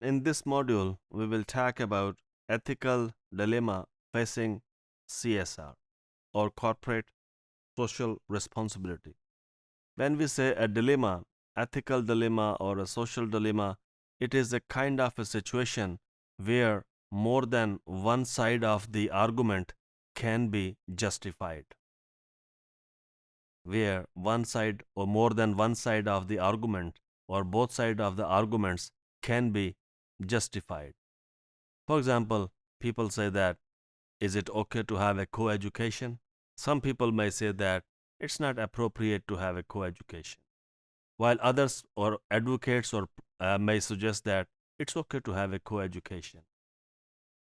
In this module, we will talk about ethical dilemma facing CSR or corporate social responsibility. When we say a dilemma, ethical dilemma or a social dilemma, it is a kind of a situation where more than one side of the argument can be justified. Where one side or more than one side of the argument or both sides of the arguments can be justified. For example, people say that is it okay to have a co-education? Some people may say that it's not appropriate to have a co-education, while others or advocates or may suggest that it's okay to have a co-education.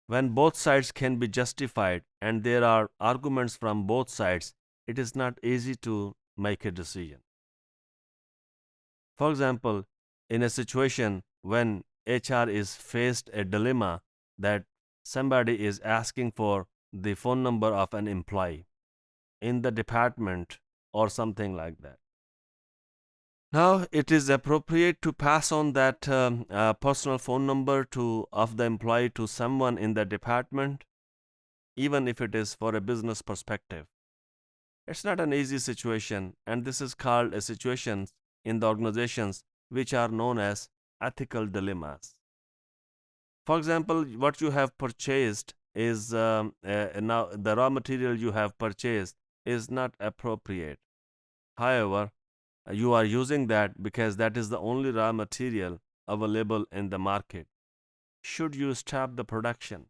When both sides can be justified and there are arguments from both sides, it is not easy to make a decision. For example, in a situation when HR is faced a dilemma that somebody is asking for the phone number of an employee in the department or something like that. Now, it is appropriate to pass on that personal phone number of the employee to someone in the department, even if it is for a business perspective. It's not an easy situation, and this is called a situation in the organizations which are known as ethical dilemmas. For example, what you have purchased is now the raw material you have purchased is not appropriate. However, you are using that because that is the only raw material available in the market. Should you stop the production?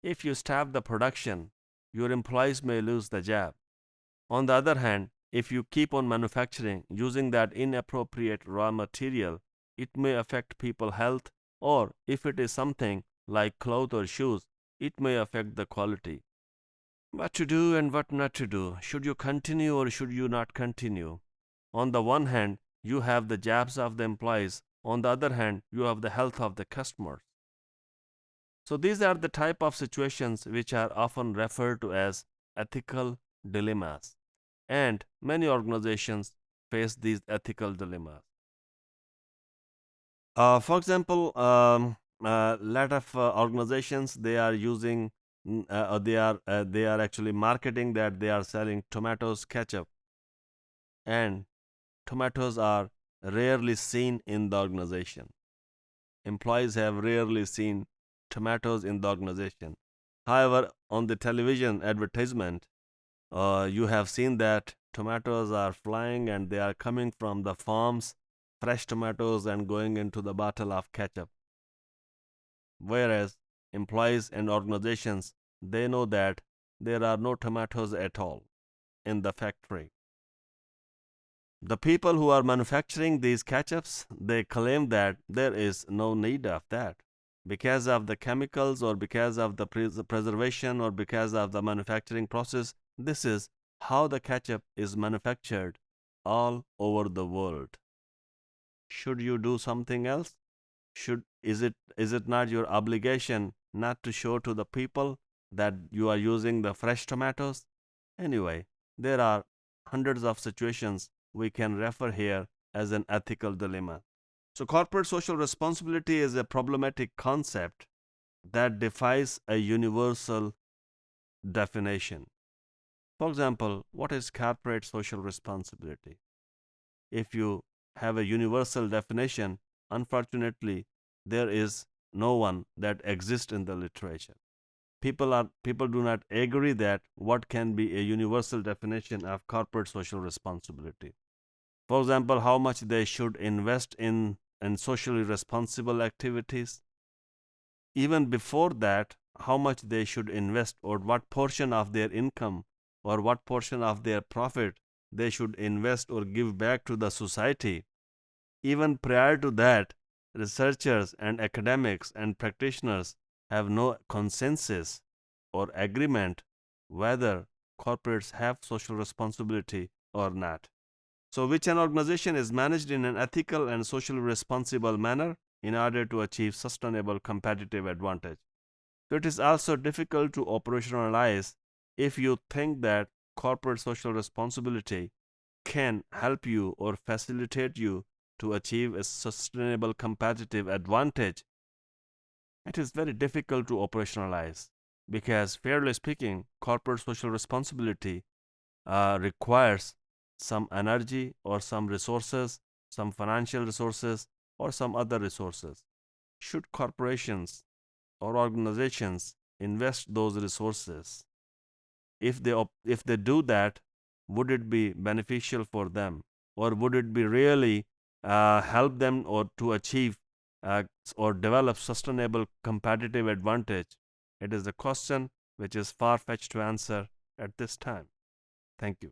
If you stop the production, your employees may lose the job. On the other hand, if you keep on manufacturing using that inappropriate raw material, it may affect people's health, or if it is something like clothes or shoes, it may affect the quality. What to do and what not to do? Should you continue or should you not continue? On the one hand, you have the jobs of the employees. On the other hand, you have the health of the customers. So these are the type of situations which are often referred to as ethical dilemmas. And many organizations face these ethical dilemmas. For example, lot of organizations they are using, they are actually marketing that they are selling tomatoes ketchup, and tomatoes are rarely seen in the organization. Employees have rarely seen tomatoes in the organization. However, on the television advertisement, you have seen that tomatoes are flying and they are coming from the farms, fresh tomatoes, and going into the bottle of ketchup. Whereas employees and organizations, they know that there are no tomatoes at all in the factory. The people who are manufacturing these ketchups, they claim that there is no need of that because of the chemicals or because of the preservation or because of the manufacturing process. This is how the ketchup is manufactured all over the world. Should you do something else? Is it not your obligation not to show to the people that you are using the fresh tomatoes? Anyway, there are hundreds of situations we can refer here as an ethical dilemma. So corporate social responsibility is a problematic concept that defies a universal definition. For example, what is corporate social responsibility? If you have a universal definition, unfortunately, there is no one that exists in the literature. People do not agree that what can be a universal definition of corporate social responsibility. For example, how much they should invest in socially responsible activities. Even before that, how much they should invest or what portion of their income or what portion of their profit they should invest or give back to the society. Even prior to that, researchers and academics and practitioners have no consensus or agreement whether corporates have social responsibility or not. So, which an organization is managed in an ethical and socially responsible manner in order to achieve sustainable competitive advantage. So, it is also difficult to operationalize if you think that corporate social responsibility can help you or facilitate you to achieve a sustainable competitive advantage it is very difficult to operationalize because, fairly speaking, corporate social responsibility requires some energy or some resources, some financial resources, or some other resources. Should corporations or organizations invest those resources? If they do that, would it be beneficial for them, or would it be really help them or to achieve uh, or develop sustainable competitive advantage? It is a question which is far fetched to answer at this time. Thank you.